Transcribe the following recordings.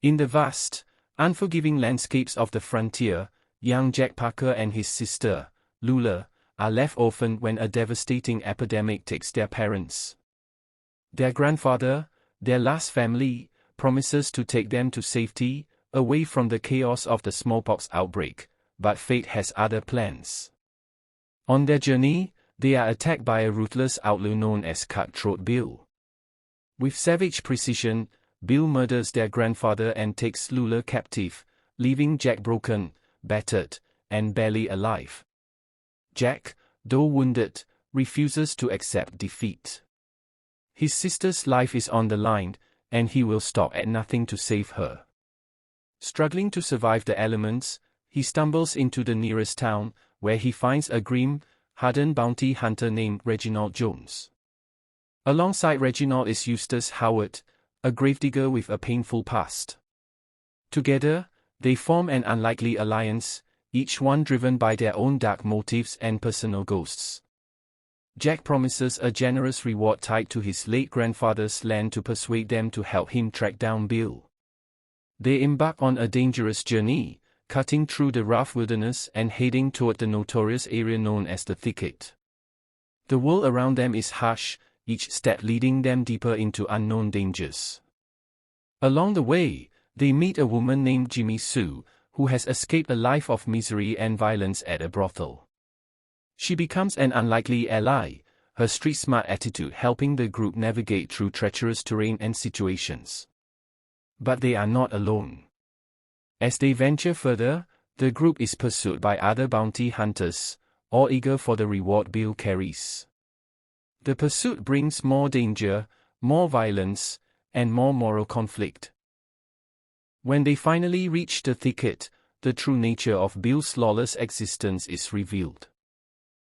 In the vast, unforgiving landscapes of the frontier, young Jack Parker and his sister, Lula, are left orphaned when a devastating epidemic takes their parents. Their grandfather, their last family, promises to take them to safety, away from the chaos of the smallpox outbreak, but fate has other plans. On their journey, they are attacked by a ruthless outlaw known as Cutthroat Bill. With savage precision, Bill murders their grandfather and takes Lula captive, leaving Jack broken, battered, and barely alive. Jack, though wounded, refuses to accept defeat. His sister's life is on the line, and he will stop at nothing to save her. Struggling to survive the elements, he stumbles into the nearest town, where he finds a grim, hardened bounty hunter named Reginald Jones. Alongside Reginald is Eustace Howard, a gravedigger with a painful past. Together, they form an unlikely alliance, each one driven by their own dark motives and personal ghosts. Jack promises a generous reward tied to his late grandfather's land to persuade them to help him track down Bill. They embark on a dangerous journey, cutting through the rough wilderness and heading toward the notorious area known as the Thicket. The world around them is harsh, each step leading them deeper into unknown dangers. Along the way, they meet a woman named Jimmy Sue, who has escaped a life of misery and violence at a brothel. She becomes an unlikely ally, her street-smart attitude helping the group navigate through treacherous terrain and situations. But they are not alone. As they venture further, the group is pursued by other bounty hunters, all eager for the reward Bill carries. The pursuit brings more danger, more violence, and more moral conflict. When they finally reach the Thicket, the true nature of Bill's lawless existence is revealed.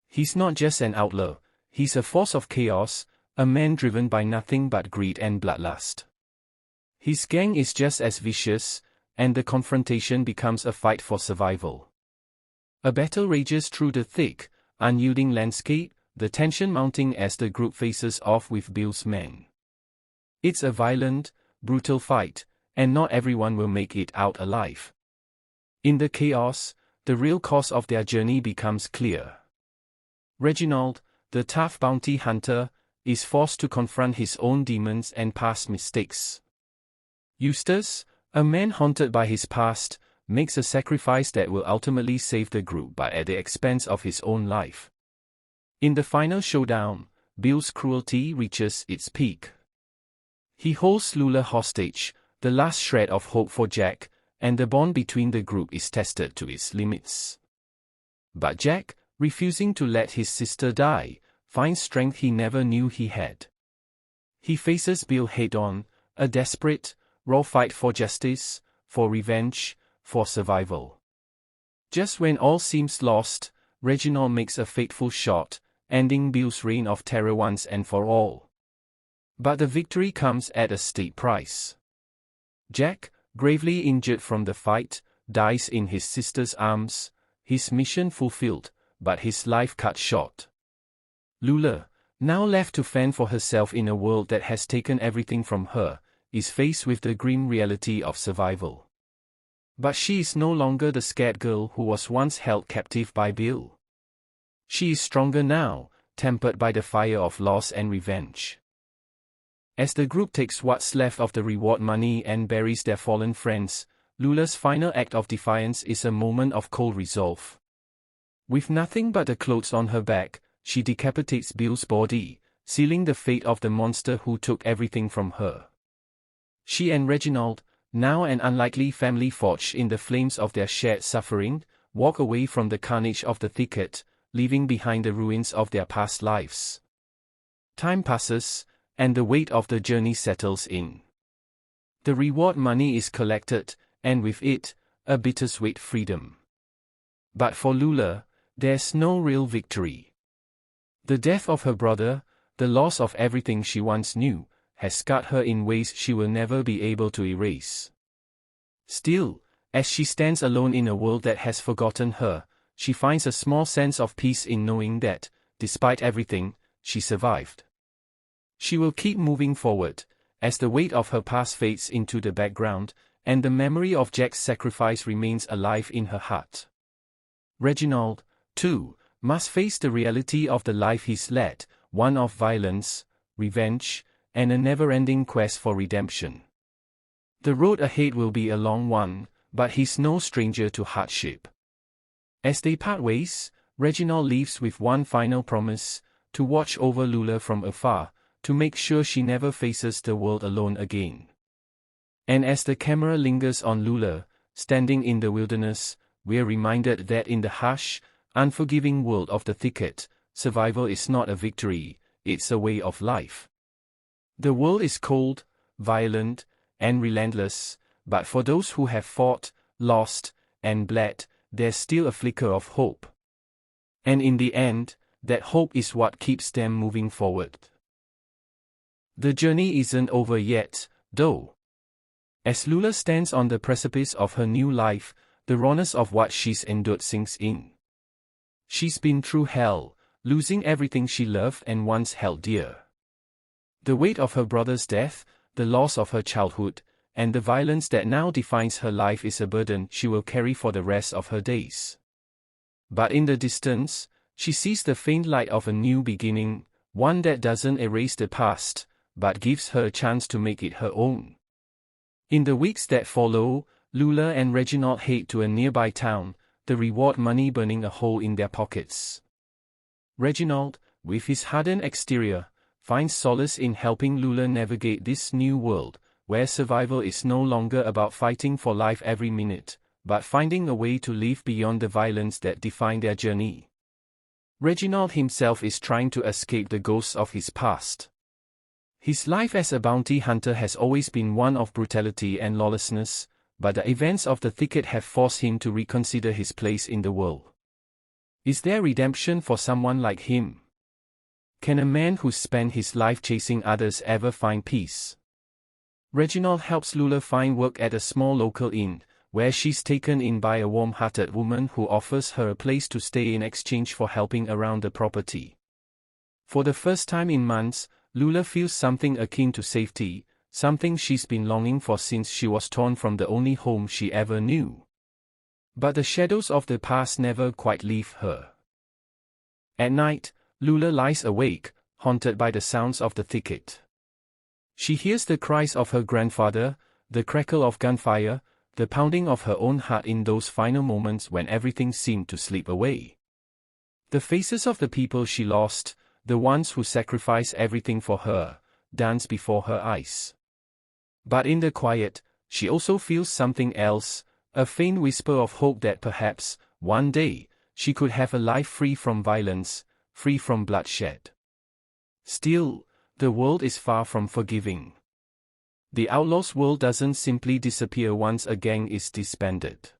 He's not just an outlaw, he's a force of chaos, a man driven by nothing but greed and bloodlust. His gang is just as vicious, and the confrontation becomes a fight for survival. A battle rages through the thick, unyielding landscape, the tension mounting as the group faces off with Bill's men. It's a violent, brutal fight, and not everyone will make it out alive. In the chaos, the real cause of their journey becomes clear. Reginald, the tough bounty hunter, is forced to confront his own demons and past mistakes. Eustace, a man haunted by his past, makes a sacrifice that will ultimately save the group but at the expense of his own life. In the final showdown, Bill's cruelty reaches its peak. He holds Lula hostage, the last shred of hope for Jack, and the bond between the group is tested to its limits. But Jack, refusing to let his sister die, finds strength he never knew he had. He faces Bill head-on, a desperate, raw fight for justice, for revenge, for survival. Just when all seems lost, Reginald makes a fateful shot, ending Bill's reign of terror once and for all. But the victory comes at a steep price. Jack, gravely injured from the fight, dies in his sister's arms, his mission fulfilled, but his life cut short. Lula, now left to fend for herself in a world that has taken everything from her, is faced with the grim reality of survival. But she is no longer the scared girl who was once held captive by Bill. She is stronger now, tempered by the fire of loss and revenge. As the group takes what's left of the reward money and buries their fallen friends, Lula's final act of defiance is a moment of cold resolve. With nothing but the clothes on her back, she decapitates Bill's body, sealing the fate of the monster who took everything from her. She and Reginald, now an unlikely family forged in the flames of their shared suffering, walk away from the carnage of the Thicket, leaving behind the ruins of their past lives. Time passes, and the weight of the journey settles in. The reward money is collected, and with it, a bittersweet freedom. But for Lula, there's no real victory. The death of her brother, the loss of everything she once knew, has scarred her in ways she will never be able to erase. Still, as she stands alone in a world that has forgotten her, she finds a small sense of peace in knowing that, despite everything, she survived. She will keep moving forward, as the weight of her past fades into the background, and the memory of Jack's sacrifice remains alive in her heart. Reginald, too, must face the reality of the life he's led, one of violence, revenge, and a never-ending quest for redemption. The road ahead will be a long one, but he's no stranger to hardship. As they part ways, Reginald leaves with one final promise: to watch over Lula from afar, to make sure she never faces the world alone again. And as the camera lingers on Lula, standing in the wilderness, we're reminded that in the harsh, unforgiving world of the Thicket, survival is not a victory, it's a way of life. The world is cold, violent, and relentless, but for those who have fought, lost, and bled, there's still a flicker of hope. And in the end, that hope is what keeps them moving forward. The journey isn't over yet, though. As Lula stands on the precipice of her new life, the rawness of what she's endured sinks in. She's been through hell, losing everything she loved and once held dear. The weight of her brother's death, the loss of her childhood, and the violence that now defines her life is a burden she will carry for the rest of her days. But in the distance, she sees the faint light of a new beginning, one that doesn't erase the past, but gives her a chance to make it her own. In the weeks that follow, Lula and Reginald head to a nearby town, the reward money burning a hole in their pockets. Reginald, with his hardened exterior, finds solace in helping Lula navigate this new world, where survival is no longer about fighting for life every minute, but finding a way to live beyond the violence that defined their journey. Reginald himself is trying to escape the ghosts of his past. His life as a bounty hunter has always been one of brutality and lawlessness, but the events of the Thicket have forced him to reconsider his place in the world. Is there redemption for someone like him? Can a man who spent his life chasing others ever find peace? Reginald helps Lula find work at a small local inn, where she's taken in by a warm-hearted woman who offers her a place to stay in exchange for helping around the property. For the first time in months, Lula feels something akin to safety, something she's been longing for since she was torn from the only home she ever knew. But the shadows of the past never quite leave her. At night, Lula lies awake, haunted by the sounds of the Thicket. She hears the cries of her grandfather, the crackle of gunfire, the pounding of her own heart in those final moments when everything seemed to slip away. The faces of the people she lost, the ones who sacrificed everything for her, dance before her eyes. But in the quiet, she also feels something else, a faint whisper of hope that perhaps, one day, she could have a life free from violence, free from bloodshed. Still, the world is far from forgiving. The outlaw's world doesn't simply disappear once a gang is disbanded.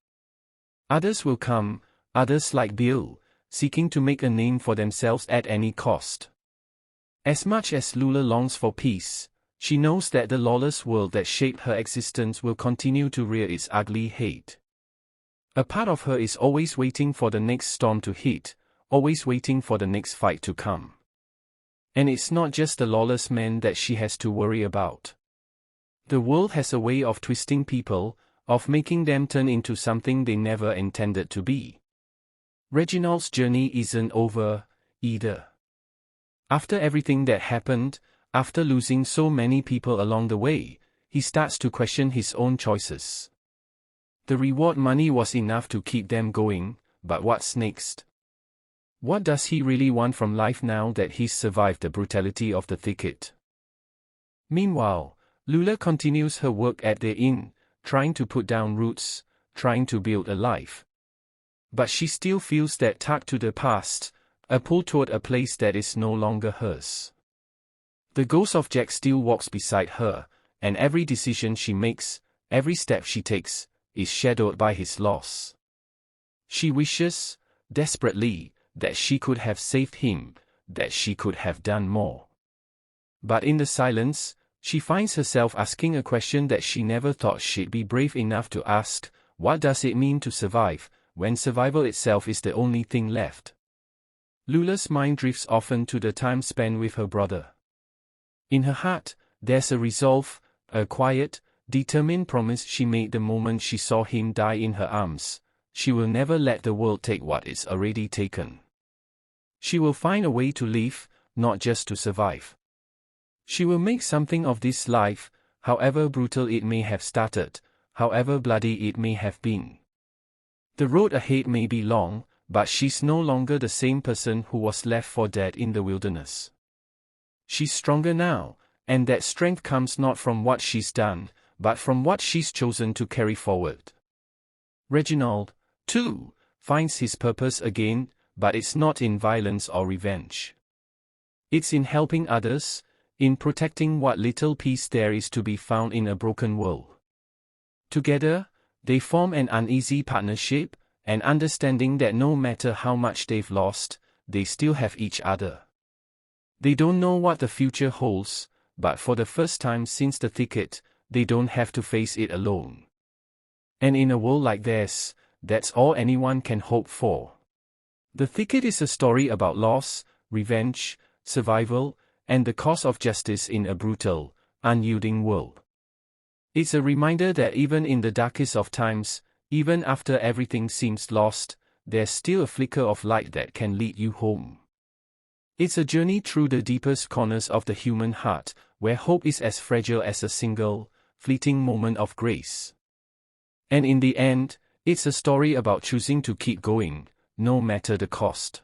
Others will come, others like Bill, seeking to make a name for themselves at any cost. As much as Lula longs for peace, she knows that the lawless world that shaped her existence will continue to rear its ugly head. A part of her is always waiting for the next storm to hit, always waiting for the next fight to come. And it's not just the lawless men that she has to worry about. The world has a way of twisting people, of making them turn into something they never intended to be. Reginald's journey isn't over, either. After everything that happened, after losing so many people along the way, he starts to question his own choices. The reward money was enough to keep them going, but what's next? What does he really want from life now that he's survived the brutality of the Thicket? Meanwhile, Lula continues her work at the inn, trying to put down roots, trying to build a life. But she still feels that tug to the past, a pull toward a place that is no longer hers. The ghost of Jack still walks beside her, and every decision she makes, every step she takes, is shadowed by his loss. She wishes, desperately, that she could have saved him, that she could have done more. But in the silence, she finds herself asking a question that she never thought she'd be brave enough to ask: what does it mean to survive, when survival itself is the only thing left? Lula's mind drifts often to the time spent with her brother. In her heart, there's a resolve, a quiet, determined promise she made the moment she saw him die in her arms: she will never let the world take what is already taken. She will find a way to live, not just to survive. She will make something of this life, however brutal it may have started, however bloody it may have been. The road ahead may be long, but she's no longer the same person who was left for dead in the wilderness. She's stronger now, and that strength comes not from what she's done, but from what she's chosen to carry forward. Reginald, too, finds his purpose again, but it's not in violence or revenge. It's in helping others, in protecting what little peace there is to be found in a broken world. Together, they form an uneasy partnership, an understanding that no matter how much they've lost, they still have each other. They don't know what the future holds, but for the first time since the Thicket, they don't have to face it alone. And in a world like theirs, that's all anyone can hope for. The Thicket is a story about loss, revenge, survival, and the cause of justice in a brutal, unyielding world. It's a reminder that even in the darkest of times, even after everything seems lost, there's still a flicker of light that can lead you home. It's a journey through the deepest corners of the human heart, where hope is as fragile as a single, fleeting moment of grace. And in the end, it's a story about choosing to keep going, no matter the cost.